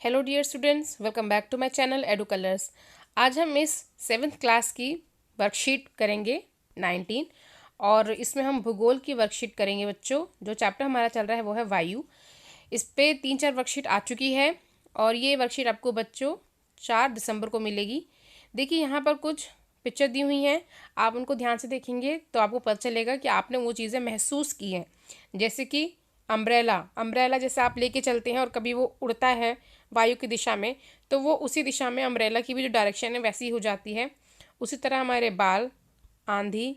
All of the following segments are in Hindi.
Hello dear students, welcome back to my channel Edu Colors. आज हम इस 7th क्लास की वर्कशीट करेंगे 19 और इसमें हम भूगोल की वर्कशीट करेंगे बच्चों। जो चैप्टर हमारा चल रहा है वो है वायु। इस पे 3-4 वर्कशीट आ चुकी है और ये वर्कशीट आपको बच्चों 4 दिसंबर को मिलेगी। देखिए यहाँ पर कुछ पिक्चर दी हुई हैं, आप उनको ध्यान से देखेंगे तो आपको पता चलेगा कि आपने वो चीज़ें महसूस की हैं। जैसे कि अम्ब्रेला, अम्ब्रेला जैसे आप लेके चलते हैं और कभी वो उड़ता है वायु की दिशा में, तो वो उसी दिशा में अम्ब्रेला की भी जो डायरेक्शन है वैसी हो जाती है। उसी तरह हमारे बाल, आंधी,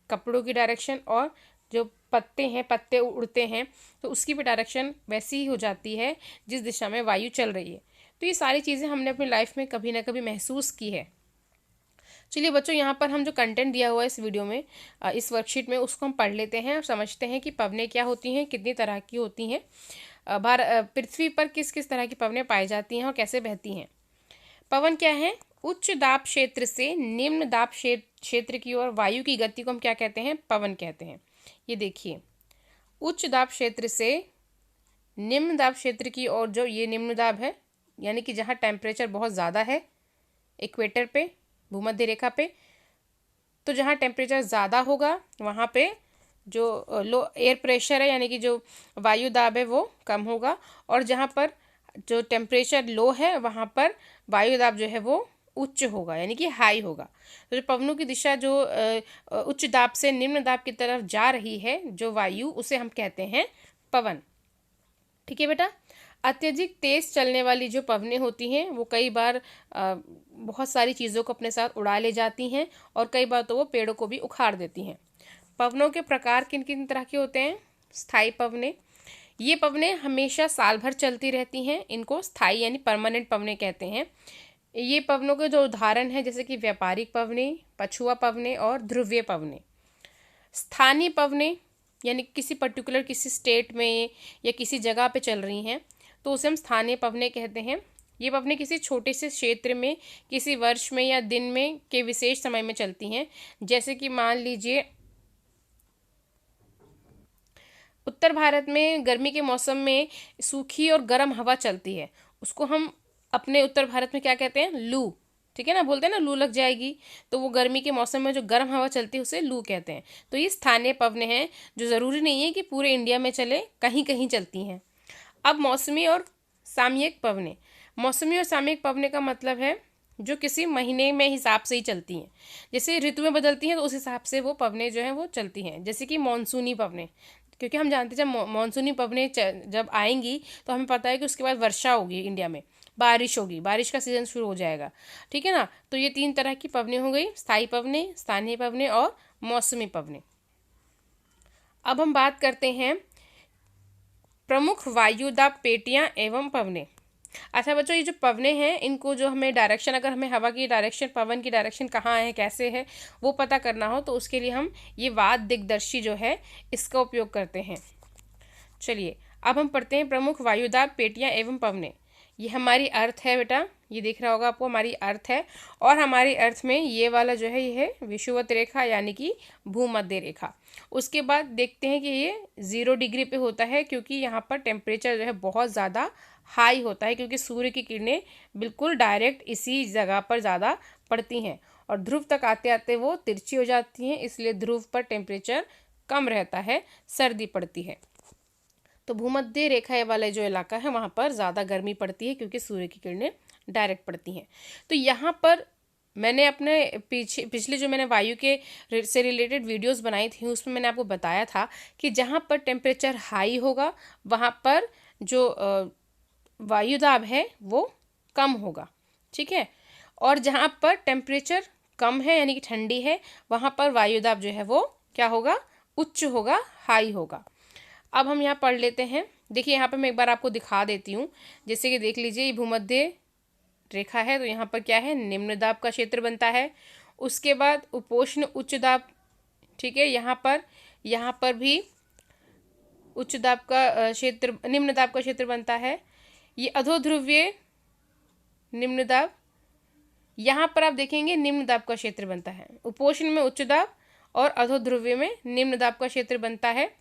कपड़ों की डायरेक्शन और जो पत्ते हैं, पत्ते उड़ते हैं तो उसकी भी डायरेक्शन वैसी ही हो जाती है जिस दिशा में वायु चल रही है। तो ये सारी चीज़ें हमने अपनी लाइफ में कभी ना कभी महसूस की है। चलिए बच्चों, यहाँ पर हम जो कंटेंट दिया हुआ है इस वीडियो में, इस वर्कशीट में, उसको हम पढ़ लेते हैं और समझते हैं कि पवनें क्या होती हैं, कितनी तरह की होती हैं, पृथ्वी पर किस किस तरह की पवनें पाई जाती हैं और कैसे बहती हैं। पवन क्या है? उच्च दाब क्षेत्र से निम्न दाब क्षेत्र की ओर वायु की गति को हम क्या कहते हैं? पवन कहते हैं। ये देखिए, उच्च दाब क्षेत्र से निम्न दाब क्षेत्र की ओर, जो ये निम्न दाब है यानी कि जहाँ टेम्परेचर बहुत ज़्यादा है इक्वेटर पे, भूमध्य रेखा पे, तो जहाँ टेम्परेचर ज़्यादा होगा वहाँ पे जो लो एयर प्रेशर है यानी कि जो वायु दाब है वो कम होगा, और जहाँ पर जो टेम्परेचर लो है वहाँ पर वायु दाब जो है वो उच्च होगा यानी कि हाई होगा। तो जो पवनों की दिशा जो उच्च दाब से निम्न दाब की तरफ जा रही है जो वायु, उसे हम कहते हैं पवन। ठीक है बेटा। अत्यधिक तेज चलने वाली जो पवनें होती हैं वो कई बार बहुत सारी चीज़ों को अपने साथ उड़ा ले जाती हैं और कई बार तो वो पेड़ों को भी उखाड़ देती हैं। पवनों के प्रकार किन किन तरह के होते हैं? स्थायी पवनें, ये पवनें हमेशा साल भर चलती रहती हैं, इनको स्थायी यानी परमानेंट पवनें कहते हैं। ये पवनों के जो उदाहरण हैं जैसे कि व्यापारिक पवनें, पछुआ पवनें और ध्रुवीय पवनें। स्थानीय पवनें यानी किसी पर्टिकुलर किसी स्टेट में या किसी जगह पे चल रही हैं तो उसे हम स्थानीय पवनें कहते हैं। ये पवनें किसी छोटे से क्षेत्र में, किसी वर्ष में या दिन में के विशेष समय में चलती हैं। जैसे कि मान लीजिए उत्तर भारत में गर्मी के मौसम में सूखी और गर्म हवा चलती है, उसको हम अपने उत्तर भारत में क्या कहते हैं? लू। ठीक है ना, बोलते हैं ना लू लग जाएगी, तो वो गर्मी के मौसम में जो गर्म हवा चलती है उसे लू कहते हैं। तो ये स्थानीय पवनें हैं जो ज़रूरी नहीं है कि पूरे इंडिया में चले, कहीं कहीं चलती हैं। अब मौसमी और सामयिक पवनें। मौसमी और सामयिक पवनें का मतलब है जो किसी महीने में हिसाब से ही चलती हैं। जैसे ऋतुएं बदलती हैं तो उस हिसाब से वो पवनें जो हैं वो चलती हैं। जैसे कि मानसूनी पवनें, क्योंकि हम जानते हैं जब मानसूनी पवनें जब आएंगी तो हमें पता है कि उसके बाद वर्षा होगी, इंडिया में बारिश होगी, बारिश का सीजन शुरू हो जाएगा। ठीक है ना। तो ये 3 तरह की पवनें हो गई, स्थायी पवनें, स्थानीय पवनें और मौसमी पवनें। अब हम बात करते हैं प्रमुख वायुदाब पेटियां एवं पवनें। अच्छा बच्चों, ये जो पवनें हैं इनको जो हमें डायरेक्शन, अगर हमें हवा की डायरेक्शन, पवन की डायरेक्शन कहाँ है, कैसे है, वो पता करना हो तो उसके लिए हम ये वात दिग्दर्शी जो है इसका उपयोग करते हैं। चलिए अब हम पढ़ते हैं प्रमुख वायुदाब पेटियां एवं पवनें। ये हमारी अर्थ है बेटा, ये दिख रहा होगा आपको, हमारी अर्थ है। और हमारी अर्थ में ये वाला जो है ये है विषुवत रेखा यानी कि भूमध्य रेखा। उसके बाद देखते हैं कि ये 0 डिग्री पे होता है क्योंकि यहाँ पर टेम्परेचर जो है बहुत ज़्यादा हाई होता है, क्योंकि सूर्य की किरणें बिल्कुल डायरेक्ट इसी जगह पर ज़्यादा पड़ती हैं और ध्रुव तक आते आते वो तिरछी हो जाती हैं, इसलिए ध्रुव पर टेम्परेचर कम रहता है, सर्दी पड़ती है। तो भूमध्य रेखा वाला जो इलाका है वहाँ पर ज़्यादा गर्मी पड़ती है क्योंकि सूर्य की किरणें डायरेक्ट पड़ती हैं। तो यहाँ पर मैंने अपने पिछले जो मैंने वायु के से रिलेटेड वीडियोस बनाई थी उसमें मैंने आपको बताया था कि जहाँ पर टेम्परेचर हाई होगा वहाँ पर जो वायुदाब है वो कम होगा। ठीक है। और जहाँ पर टेम्परेचर कम है यानी कि ठंडी है वहाँ पर वायुदाब जो है वो क्या होगा? उच्च होगा, हाई होगा। अब हम यहाँ पढ़ लेते हैं। देखिए यहाँ पर मैं एक बार आपको दिखा देती हूँ। जैसे कि देख लीजिए, ये भूमध्य रेखा है तो यहाँ पर क्या है? निम्न दाब का क्षेत्र बनता है। उसके बाद उपोष्ण उच्च दाब। ठीक है। यहाँ पर भी उच्च दाब का क्षेत्र, निम्न दाब का क्षेत्र बनता है। ये अधोध्रुवीय निम्न दाब, यहाँ पर आप देखेंगे निम्न दाब का क्षेत्र बनता है। उपोष्ण में उच्च दाब और अधोध्रुवीय में निम्न दाब का क्षेत्र बनता है।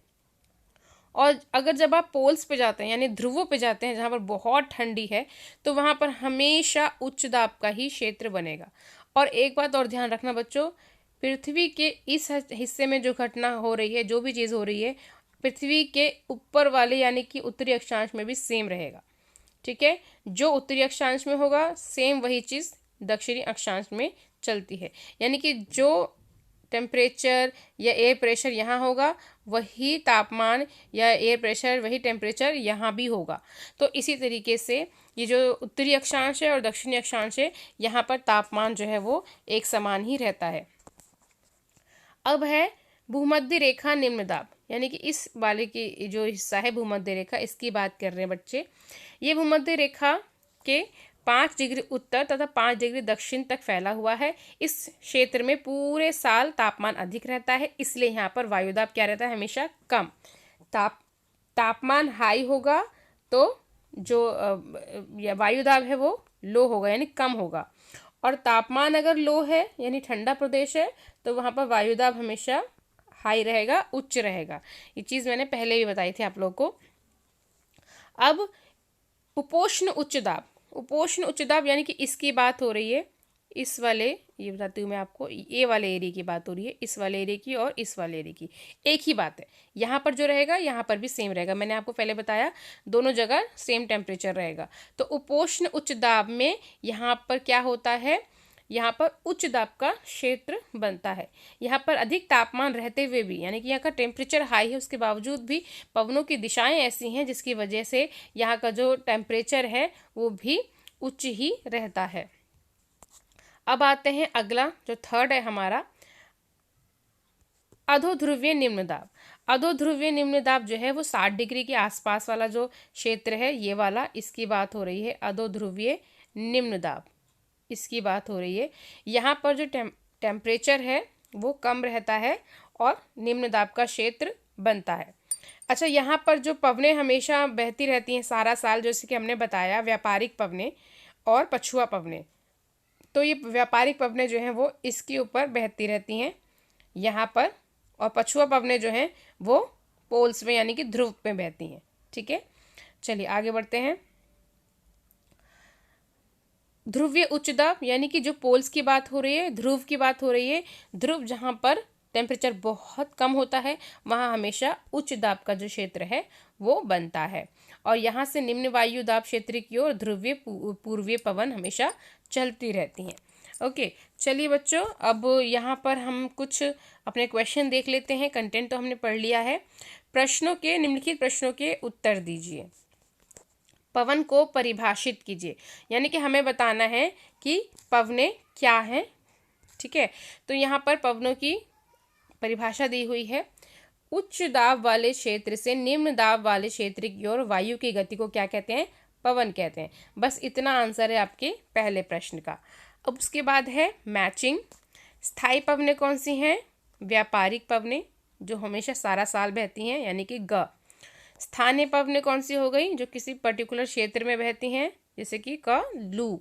और अगर जब आप पोल्स पे जाते हैं यानी ध्रुवों पे जाते हैं जहाँ पर बहुत ठंडी है, तो वहाँ पर हमेशा उच्च दाब का ही क्षेत्र बनेगा। और एक बात और ध्यान रखना बच्चों, पृथ्वी के इस हिस्से में जो घटना हो रही है, जो भी चीज़ हो रही है, पृथ्वी के ऊपर वाले यानी कि उत्तरी अक्षांश में भी सेम रहेगा। ठीक है, जो उत्तरी अक्षांश में होगा सेम वही चीज़ दक्षिणी अक्षांश में चलती है। यानी कि जो टेम्परेचर या एयर प्रेशर यहाँ होगा, वही तापमान या एयर प्रेशर, वही टेम्परेचर यहाँ भी होगा। तो इसी तरीके से ये जो उत्तरी अक्षांश है और दक्षिणी अक्षांश है, यहाँ पर तापमान जो है वो एक समान ही रहता है। अब है भूमध्य रेखा निम्न दाब, यानी कि इस वाले की जो हिस्सा है भूमध्य रेखा, इसकी बात कर रहे हैं बच्चे। ये भूमध्य रेखा के 5 डिग्री उत्तर तथा 5 डिग्री दक्षिण तक फैला हुआ है। इस क्षेत्र में पूरे साल तापमान अधिक रहता है, इसलिए यहाँ पर वायुदाब क्या रहता है, हमेशा कम। तापमान हाई होगा तो जो वायुदाब है वो लो होगा यानी कम होगा, और तापमान अगर लो है यानी ठंडा प्रदेश है तो वहाँ पर वायुदाब हमेशा हाई रहेगा, उच्च रहेगा। ये चीज़ मैंने पहले भी बताई थी आप लोग को। अब उपोष्ण उच्च दाब, उपोष्ण उच्च दाब यानी कि इसकी बात हो रही है, इस वाले, ये बताती हूँ मैं आपको, ये वाले एरिया की बात हो रही है, इस वाले एरिया की और इस वाले एरिया की एक ही बात है। यहाँ पर जो रहेगा यहाँ पर भी सेम रहेगा, मैंने आपको पहले बताया दोनों जगह सेम टेम्परेचर रहेगा। तो उपोष्ण उच्च दाब में यहाँ पर क्या होता है, यहाँ पर उच्च दाब का क्षेत्र बनता है। यहाँ पर अधिक तापमान रहते हुए भी, यानी कि यहाँ का टेम्परेचर हाई है, उसके बावजूद भी पवनों की दिशाएं ऐसी हैं जिसकी वजह से यहाँ का जो टेम्परेचर है वो भी उच्च ही रहता है। अब आते हैं अगला, जो थर्ड है हमारा, अधोध्रुवीय निम्न दाब। अधोध्रुवीय निम्न दाब जो है वो 60 डिग्री के आसपास वाला जो क्षेत्र है, ये वाला, इसकी बात हो रही है। अधोध्रुवीय निम्न दाब, इसकी बात हो रही है। यहाँ पर जो टेम्परेचर है वो कम रहता है और निम्न दाब का क्षेत्र बनता है। अच्छा, यहाँ पर जो पवनें हमेशा बहती रहती हैं सारा साल, जैसे कि हमने बताया, व्यापारिक पवनें और पछुआ पवनें। तो ये व्यापारिक पवनें जो हैं वो इसके ऊपर बहती रहती हैं यहाँ पर, और पछुआ पवनें जो हैं वो पोल्स में यानी कि ध्रुव में बहती हैं। ठीक है, चलिए आगे बढ़ते हैं। ध्रुवीय उच्च दाब, यानी कि जो पोल्स की बात हो रही है, ध्रुव की बात हो रही है। ध्रुव जहाँ पर टेम्परेचर बहुत कम होता है वहाँ हमेशा उच्च दाब का जो क्षेत्र है वो बनता है, और यहाँ से निम्न वायु दाब क्षेत्र की ओर ध्रुवीय पूर्वीय पवन हमेशा चलती रहती हैं। ओके, चलिए बच्चों, अब यहाँ पर हम कुछ अपने क्वेश्चन देख लेते हैं। कंटेंट तो हमने पढ़ लिया है। प्रश्नों के, निम्नलिखित प्रश्नों के उत्तर दीजिए। पवन को परिभाषित कीजिए, यानी कि हमें बताना है कि पवनें क्या हैं। ठीक है, तो यहाँ पर पवनों की परिभाषा दी हुई है। उच्च दाब वाले क्षेत्र से निम्न दाब वाले क्षेत्र की ओर वायु की गति को क्या कहते हैं, पवन कहते हैं। बस इतना आंसर है आपके पहले प्रश्न का। अब उसके बाद है मैचिंग। स्थायी पवनें कौन सी हैं, व्यापारिक पवनें जो हमेशा सारा साल बहती हैं यानी कि ग। स्थानीय पवनें कौन सी हो गई, जो किसी पर्टिकुलर क्षेत्र में बहती हैं, जैसे कि क लू।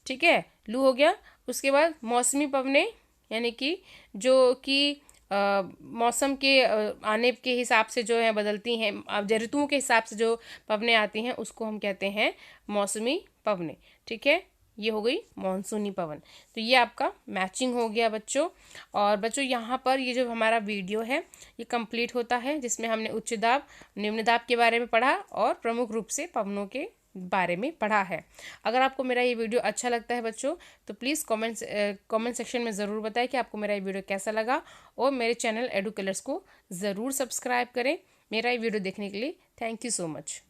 ठीक है, लू हो गया। उसके बाद मौसमी पवनें, यानी कि जो कि मौसम के आने के हिसाब से जो है बदलती हैं, अब ऋतुओं के हिसाब से जो पवनें आती हैं उसको हम कहते हैं मौसमी पवनें। ठीक है, ये हो गई मानसूनी पवन। तो ये आपका मैचिंग हो गया बच्चों। और बच्चों यहाँ पर ये जो हमारा वीडियो है ये कंप्लीट होता है, जिसमें हमने उच्च दाब निम्न दाब के बारे में पढ़ा और प्रमुख रूप से पवनों के बारे में पढ़ा है। अगर आपको मेरा ये वीडियो अच्छा लगता है बच्चों तो प्लीज़ कमेंट सेक्शन में ज़रूर बताएं कि आपको मेरा ये वीडियो कैसा लगा, और मेरे चैनल एडू कलर्स को ज़रूर सब्सक्राइब करें। मेरा ये वीडियो देखने के लिए थैंक यू सो मच।